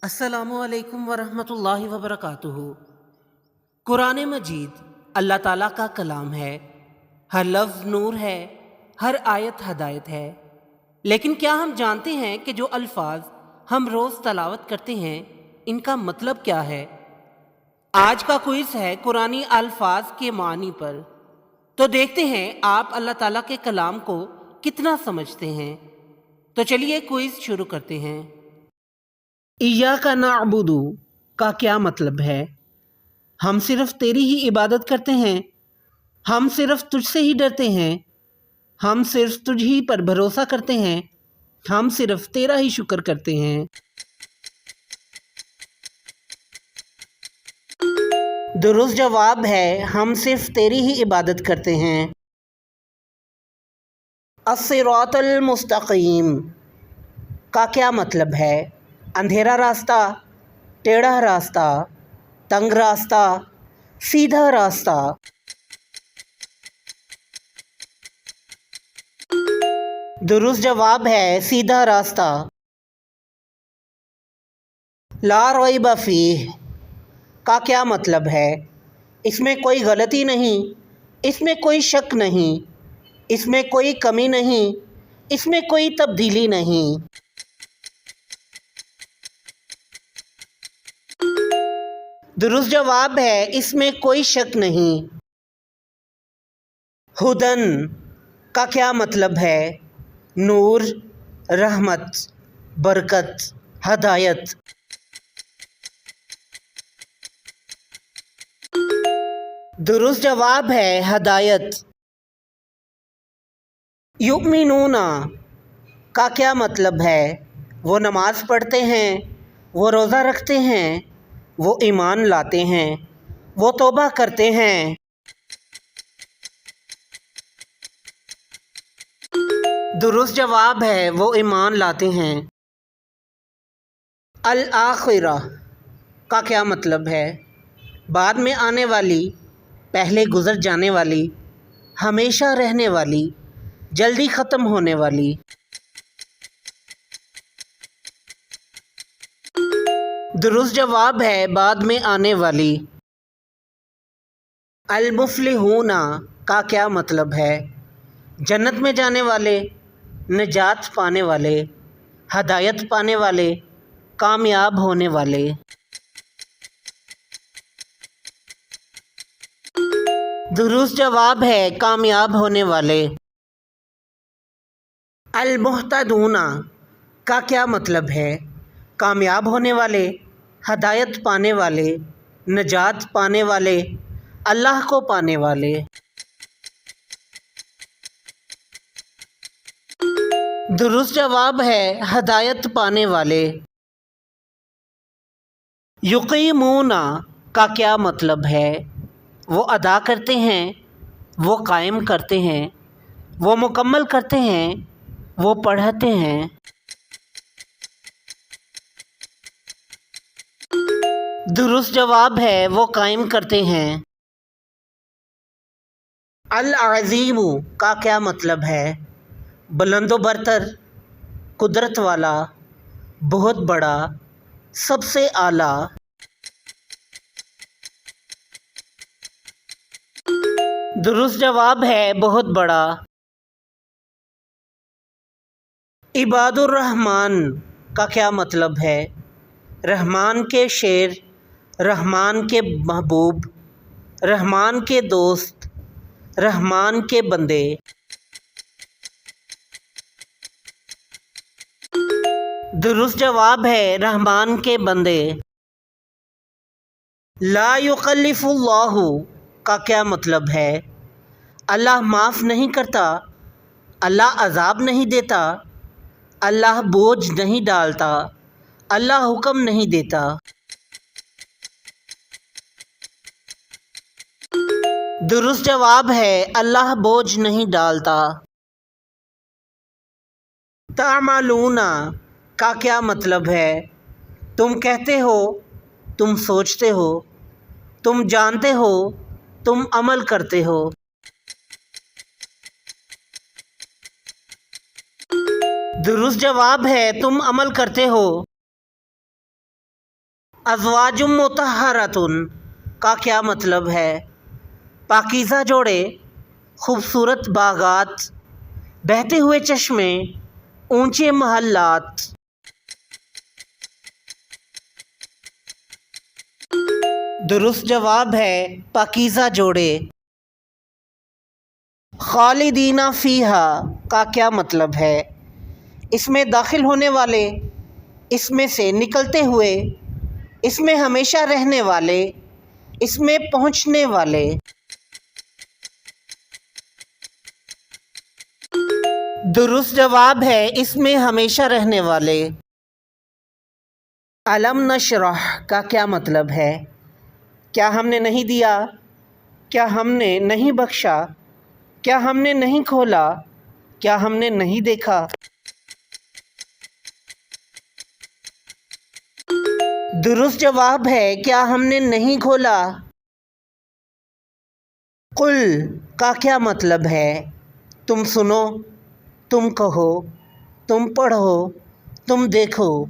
السلام علیکم ورحمۃ اللہ وبرکاتہ۔ قرآن مجید اللہ تعالیٰ کا کلام ہے، ہر لفظ نور ہے، ہر آیت ہدایت ہے۔ لیکن کیا ہم جانتے ہیں کہ جو الفاظ ہم روز تلاوت کرتے ہیں ان کا مطلب کیا ہے؟ آج کا کوئز ہے قرآنی الفاظ کے معنی پر، تو دیکھتے ہیں آپ اللہ تعالیٰ کے کلام کو کتنا سمجھتے ہیں۔ تو چلیے کوئز شروع کرتے ہیں۔ ایاک نعبد کا کیا مطلب ہے؟ ہم صرف تیری ہی عبادت کرتے ہیں، ہم صرف تجھ سے ہی ڈرتے ہیں، ہم صرف تجھ ہی پر بھروسہ کرتے ہیں، ہم صرف تیرا ہی شکر کرتے ہیں۔ درست جواب ہے ہم صرف تیری ہی عبادت کرتے ہیں۔ الصراط المستقیم کا کیا مطلب ہے؟ اندھیرا راستہ، ٹیڑھا راستہ، تنگ راستہ، سیدھا راستہ۔ درست جواب ہے سیدھا راستہ۔ لا ریب فیہ کا کیا مطلب ہے؟ اس میں کوئی غلطی نہیں، اس میں کوئی شک نہیں، اس میں کوئی کمی نہیں، اس میں کوئی تبدیلی نہیں۔ درست جواب ہے اس میں کوئی شک نہیں۔ ہدن کا کیا مطلب ہے؟ نور، رحمت، برکت، ہدایت۔ درست جواب ہے ہدایت۔ یؤمنون کا کیا مطلب ہے؟ وہ نماز پڑھتے ہیں، وہ روزہ رکھتے ہیں، وہ ایمان لاتے ہیں، وہ توبہ کرتے ہیں۔ درست جواب ہے وہ ایمان لاتے ہیں۔ الآخرہ کا کیا مطلب ہے؟ بعد میں آنے والی، پہلے گزر جانے والی، ہمیشہ رہنے والی، جلدی ختم ہونے والی۔ درست جواب ہے بعد میں آنے والی۔ المفلحون کا کیا مطلب ہے؟ جنت میں جانے والے، نجات پانے والے، ہدایت پانے والے، کامیاب ہونے والے۔ درست جواب ہے کامیاب ہونے والے۔ المہتدون کا کیا مطلب ہے؟ کامیاب ہونے والے، ہدایت پانے والے، نجات پانے والے، اللہ کو پانے والے۔ درست جواب ہے ہدایت پانے والے۔ یقیمون کا کیا مطلب ہے؟ وہ ادا کرتے ہیں، وہ قائم کرتے ہیں، وہ مکمل کرتے ہیں، وہ پڑھتے ہیں۔ درست جواب ہے وہ قائم کرتے ہیں۔ العظیم کا کیا مطلب ہے؟ بلند و برتر، قدرت والا، بہت بڑا، سب سے اعلیٰ۔ درست جواب ہے بہت بڑا۔ عباد الرحمن کا کیا مطلب ہے؟ رحمان کے شیر، رحمان کے محبوب، رحمان کے دوست، رحمان کے بندے۔ درست جواب ہے رحمان کے بندے۔ لا یکلف اللہ کا کیا مطلب ہے؟ اللہ معاف نہیں کرتا، اللہ عذاب نہیں دیتا، اللہ بوجھ نہیں ڈالتا، اللہ حکم نہیں دیتا۔ درست جواب ہے اللہ بوجھ نہیں ڈالتا۔ تعملون کا کیا مطلب ہے؟ تم کہتے ہو، تم سوچتے ہو، تم جانتے ہو، تم عمل کرتے ہو۔ درست جواب ہے تم عمل کرتے ہو۔ ازواجم مطہراتن کا کیا مطلب ہے؟ پاکیزہ جوڑے، خوبصورت باغات، بہتے ہوئے چشمے، اونچے محلات۔ درست جواب ہے پاکیزہ جوڑے۔ خالدین فیہا کا کیا مطلب ہے؟ اس میں داخل ہونے والے، اس میں سے نکلتے ہوئے، اس میں ہمیشہ رہنے والے، اس میں پہنچنے والے۔ درست جواب ہے اس میں ہمیشہ رہنے والے۔ الم نشرح کا کیا مطلب ہے؟ کیا ہم نے نہیں دیا؟ کیا ہم نے نہیں بخشا؟ کیا ہم نے نہیں کھولا؟ کیا ہم نے نہیں دیکھا؟ درست جواب ہے کیا ہم نے نہیں کھولا۔ قل کا کیا مطلب ہے؟ تم سنو، تم کہو، تم پڑھو، تم دیکھو۔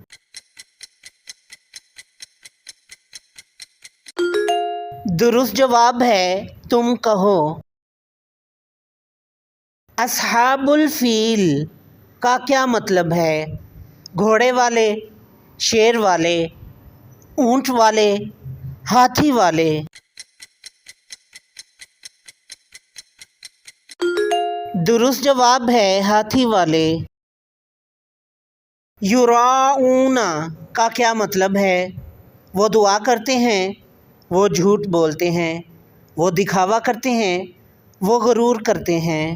درست جواب ہے تم کہو۔ اصحاب الفیل کا کیا مطلب ہے؟ گھوڑے والے، شیر والے، اونٹ والے، ہاتھی والے۔ درست جواب ہے ہاتھی والے۔ یراؤن کا کیا مطلب ہے؟ وہ دعا کرتے ہیں، وہ جھوٹ بولتے ہیں، وہ دکھاوا کرتے ہیں، وہ غرور کرتے ہیں۔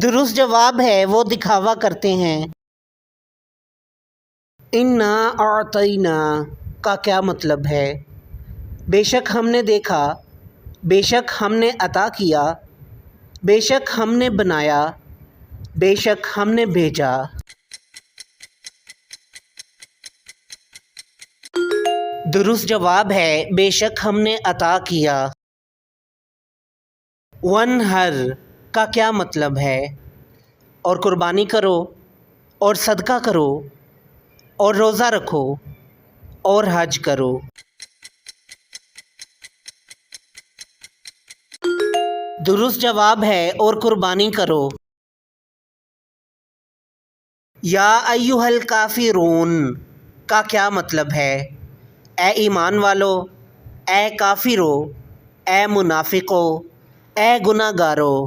درست جواب ہے وہ دکھاوا کرتے ہیں۔ انا اعطینا کا کیا مطلب ہے؟ بے شک ہم نے دیکھا، بے شک ہم نے عطا کیا، بے شک ہم نے بنایا، بے شک ہم نے بھیجا۔ درست جواب ہے بے شک ہم نے عطا کیا۔ ونہر کا کیا مطلب ہے؟ اور قربانی کرو، اور صدقہ کرو، اور روزہ رکھو، اور حج کرو۔ درست جواب ہے اور قربانی کرو۔ یا ایھا الکافرون کا کیا مطلب ہے؟ اے ایمان والو، اے کافرو، اے منافقو، اے گناہ گارو۔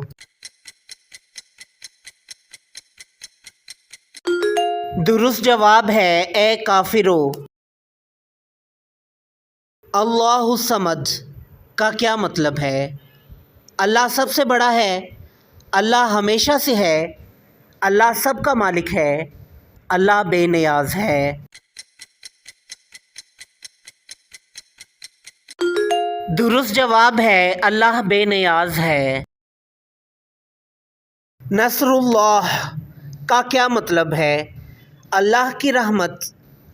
درست جواب ہے اے کافرو۔ اللہ الصمد کا کیا مطلب ہے؟ اللہ سب سے بڑا ہے، اللہ ہمیشہ سے ہے، اللہ سب کا مالک ہے، اللہ بے نیاز ہے۔ درست جواب ہے اللہ بے نیاز ہے۔ نصر اللہ کا کیا مطلب ہے؟ اللہ کی رحمت،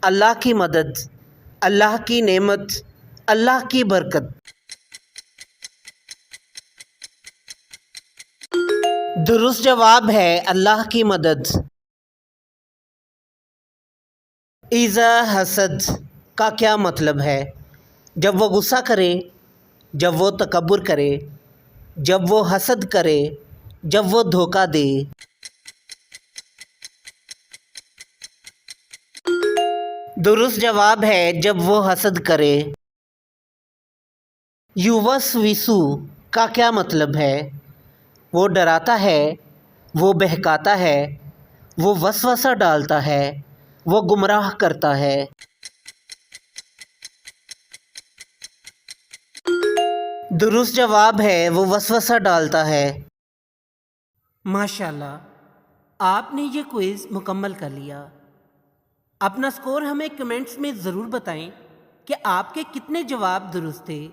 اللہ کی مدد، اللہ کی نعمت، اللہ کی برکت۔ درست جواب ہے اللہ کی مدد۔ اذا حسد کا کیا مطلب ہے؟ جب وہ غصہ کرے، جب وہ تکبر کرے، جب وہ حسد کرے، جب وہ دھوکہ دے۔ درست جواب ہے جب وہ حسد کرے۔ یوسوسو کا کیا مطلب ہے؟ وہ ڈراتا ہے، وہ بہکاتا ہے، وہ وسوسہ ڈالتا ہے، وہ گمراہ کرتا ہے۔ درست جواب ہے وہ وسوسہ ڈالتا ہے۔ ماشاءاللہ، آپ نے یہ کوئز مکمل کر لیا۔ اپنا سکور ہمیں کمنٹس میں ضرور بتائیں کہ آپ کے کتنے جواب درست تھے۔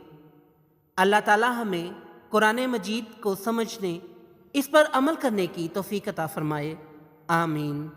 اللہ تعالی ہمیں قرآن مجید کو سمجھنے، اس پر عمل کرنے کی توفیق عطا فرمائے۔ آمین۔